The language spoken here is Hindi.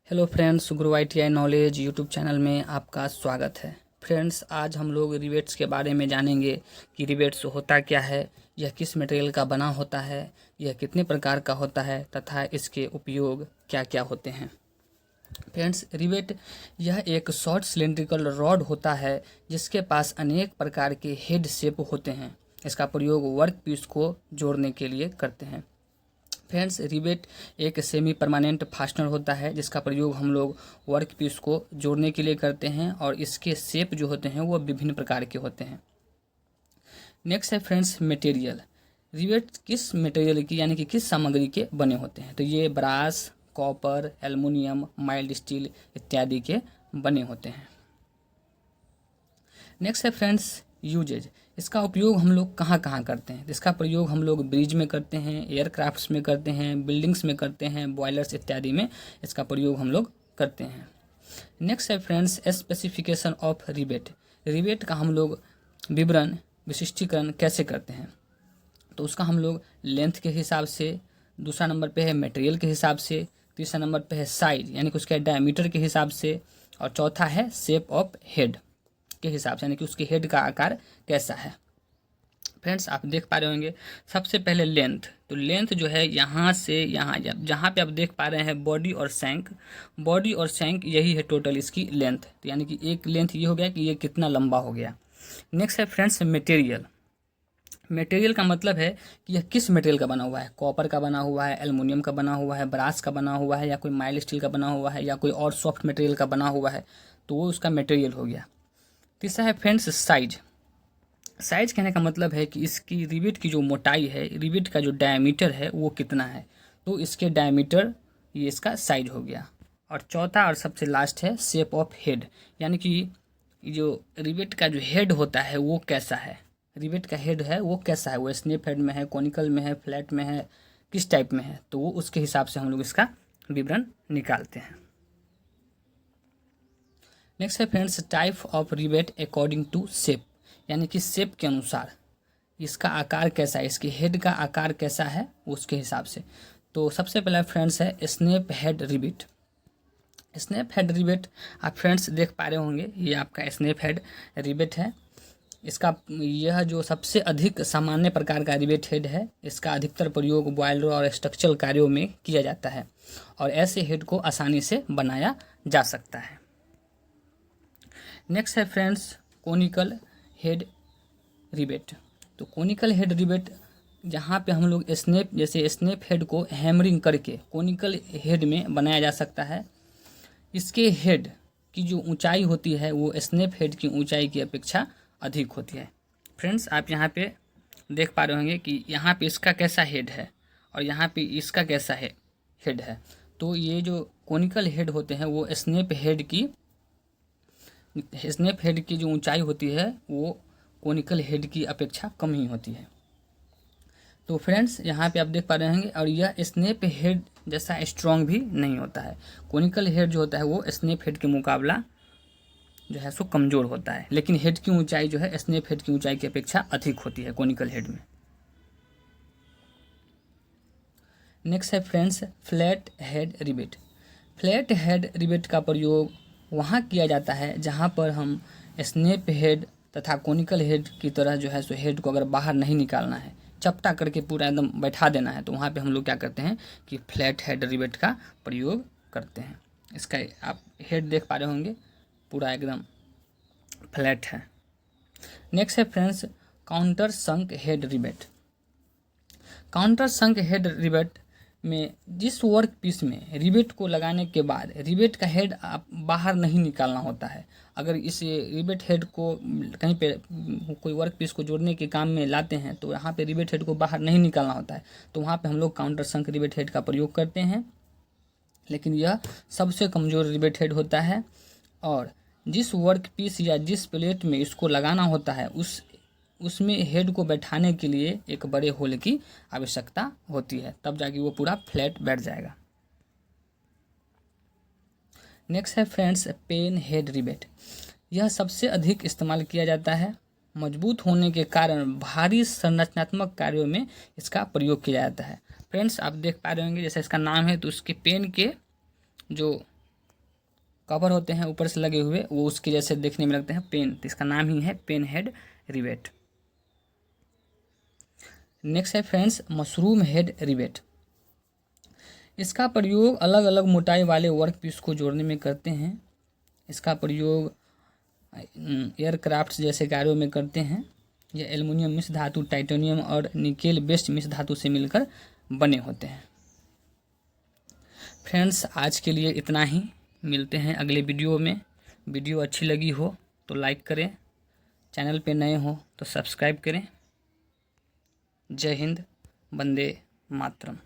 हेलो फ्रेंड्स, गुरु ITI नॉलेज यूट्यूब चैनल में आपका स्वागत है। फ्रेंड्स, आज हम लोग रिवेट्स के बारे में जानेंगे कि रिवेट्स होता क्या है, यह किस मटेरियल का बना होता है, यह कितने प्रकार का होता है तथा इसके उपयोग क्या क्या होते हैं। फ्रेंड्स, रिवेट यह एक शॉर्ट सिलेंड्रिकल रॉड होता है जिसके पास अनेक प्रकार के हेड शेप होते हैं। इसका प्रयोग वर्क पीस को जोड़ने के लिए करते हैं। फ्रेंड्स, रिवेट एक सेमी परमानेंट फास्टनर होता है जिसका प्रयोग हम लोग वर्क पीस को जोड़ने के लिए करते हैं और इसके शेप जो होते हैं वो विभिन्न प्रकार के होते हैं। नेक्स्ट है फ्रेंड्स मटेरियल। रिवेट किस मटेरियल की यानी कि किस सामग्री के बने होते हैं, तो ये brass, copper, aluminium, mild steel इत्यादि के बने होते हैं। नेक्स्ट है फ्रेंड्स यूजेज। इसका उपयोग हम लोग कहाँ कहाँ करते हैं, इसका प्रयोग हम लोग ब्रिज में करते हैं, एयरक्राफ्ट्स में करते हैं, बिल्डिंग्स में करते हैं, बॉयलर्स इत्यादि में इसका प्रयोग हम लोग करते हैं। नेक्स्ट है friends specification of rivet. Rivet का हम लोग विवरण विशिष्टीकरण कैसे करते हैं, तो उसका हम लोग लेंथ के हिसाब से, दूसरा नंबर पे है मटेरियल के हिसाब से, तीसरा नंबर पे है साइज यानी कि उसके डायमीटर के हिसाब से, और चौथा है शेप ऑफ हेड के हिसाब से यानी कि उसके हेड का आकार कैसा है। फ्रेंड्स, आप देख पा रहे होंगे सबसे पहले लेंथ। तो लेंथ जो है यहाँ से यहाँ जहाँ पे आप देख पा रहे हैं बॉडी और शैंक यही है टोटल इसकी लेंथ। तो यानी कि एक लेंथ ये हो गया कि ये कितना लंबा हो गया। नेक्स्ट है फ्रेंड्स मटेरियल। मटेरियल का मतलब है कि यह किस मटेरियल का बना हुआ है, कॉपर का बना हुआ है, एल्युमिनियम का बना हुआ है, ब्रास का बना हुआ है, या कोई माइल्ड स्टील का बना हुआ है, या कोई और सॉफ्ट मटेरियल का बना हुआ है, तो वो उसका मटेरियल हो गया। तीसरा है फ्रेंड्स साइज। साइज कहने का मतलब है कि इसकी रिवेट की जो मोटाई है, रिवेट का जो डायमीटर है वो कितना है, तो इसके डायमीटर ये इसका साइज हो गया। और चौथा और सबसे लास्ट है शेप ऑफ हेड, यानी कि जो रिवेट का जो हेड होता है वो कैसा है, रिवेट का हेड है वो कैसा है, वो स्नेप हेड में है, कॉनिकल में है, फ्लैट में है, किस टाइप में है, तो वो उसके हिसाब से हम लोग इसका विवरण निकालते हैं। नेक्स्ट है friends type of rivet according to shape, यानी कि शेप के अनुसार इसका आकार कैसा है, इसके हेड का आकार कैसा है उसके हिसाब से। तो सबसे पहला फ्रेंड्स है snap head rivet. Snap head rivet आप फ्रेंड्स देख पा रहे होंगे, ये आपका स्नेप हेड रिवेट है। इसका यह जो सबसे अधिक सामान्य प्रकार का रिवेट हेड है, इसका अधिकतर प्रयोग बॉयलर और स्ट्रक्चरल कार्यों में किया जाता है और ऐसे हेड को आसानी से बनाया जा सकता है। नेक्स्ट है फ्रेंड्स कोनिकल हेड रिवेट। तो कोनिकल हेड रिवेट जहाँ पे हम लोग स्नेप हेड को हैमरिंग करके कोनिकल हेड में बनाया जा सकता है। इसके हेड की जो ऊंचाई होती है वो स्नेप हेड की ऊंचाई की अपेक्षा अधिक होती है। फ्रेंड्स, आप यहाँ पे देख पा रहे होंगे कि यहाँ पे इसका कैसा हेड है और यहाँ पे इसका कैसा हेड है। तो ये जो कोनिकल हेड होते हैं वो स्नेप हेड की जो ऊंचाई होती है वो कोनिकल हेड की अपेक्षा कम ही होती है। तो फ्रेंड्स, यहाँ पे आप देख पा रहे होंगे, और यह स्नेप हेड जैसा स्ट्रॉन्ग भी नहीं होता है। कोनिकल हेड जो होता है वो स्नेप हेड के मुकाबला जो है सो कमज़ोर होता है, लेकिन हेड की ऊंचाई जो है स्नेप हेड की ऊंचाई की अपेक्षा अधिक होती है कोनिकल हेड में। नेक्स्ट है friends flat head rivet. Flat head rivet का प्रयोग वहाँ किया जाता है जहाँ पर हम स्नेप हेड तथा कोनिकल हेड की तरह जो है सो हेड को अगर बाहर नहीं निकालना है, चपटा करके पूरा एकदम बैठा देना है, तो वहाँ पे हम लोग क्या करते हैं कि फ्लैट हेड रिवेट का प्रयोग करते हैं। इसका आप हेड देख पा रहे होंगे पूरा एकदम फ्लैट है। नेक्स्ट है फ्रेंड्स काउंटर संक हेड रिवेट। काउंटर संक हेड रिवेट में जिस वर्क पीस में रिवेट को लगाने के बाद रिवेट का हेड आप बाहर नहीं निकालना होता है। अगर इस रिवेट हेड को कहीं पे कोई वर्क पीस को जोड़ने के काम में लाते हैं तो यहाँ पे रिवेट हेड को बाहर नहीं निकालना होता है, तो वहाँ पे हम लोग काउंटर संक रिवेट हेड का प्रयोग करते हैं। लेकिन यह सबसे कमज़ोर रिवेट हेड होता है और जिस वर्क पीस या जिस प्लेट में इसको लगाना होता है उसमें हेड को बैठाने के लिए एक बड़े होल की आवश्यकता होती है, तब जाके वो पूरा फ्लैट बैठ जाएगा। नेक्स्ट है फ्रेंड्स पेन हेड रिवेट। यह सबसे अधिक इस्तेमाल किया जाता है। मजबूत होने के कारण भारी संरचनात्मक कार्यों में इसका प्रयोग किया जाता है। फ्रेंड्स, आप देख पा रहे होंगे जैसे इसका नाम है, तो उसके पेन के जो कवर होते हैं ऊपर से लगे हुए, वो उसके जैसे देखने में लगते हैं पेन, तो इसका नाम ही है पेन हेड रिवेट। नेक्स्ट है फ्रेंड्स मशरूम हेड रिवेट। इसका प्रयोग अलग अलग मोटाई वाले वर्क पीस को जोड़ने में करते हैं। इसका प्रयोग एयरक्राफ्ट जैसे कार्यों में करते हैं। ये एल्युमिनियम मिश्र धातु, टाइटेनियम और निकेल बेस्ड मिश्र धातु से मिलकर बने होते हैं। फ्रेंड्स आज के लिए इतना ही, मिलते हैं अगले वीडियो में। वीडियो अच्छी लगी हो तो लाइक करें, चैनल पे नए हो तो सब्सक्राइब करें। जय हिंद, वंदे मातरम।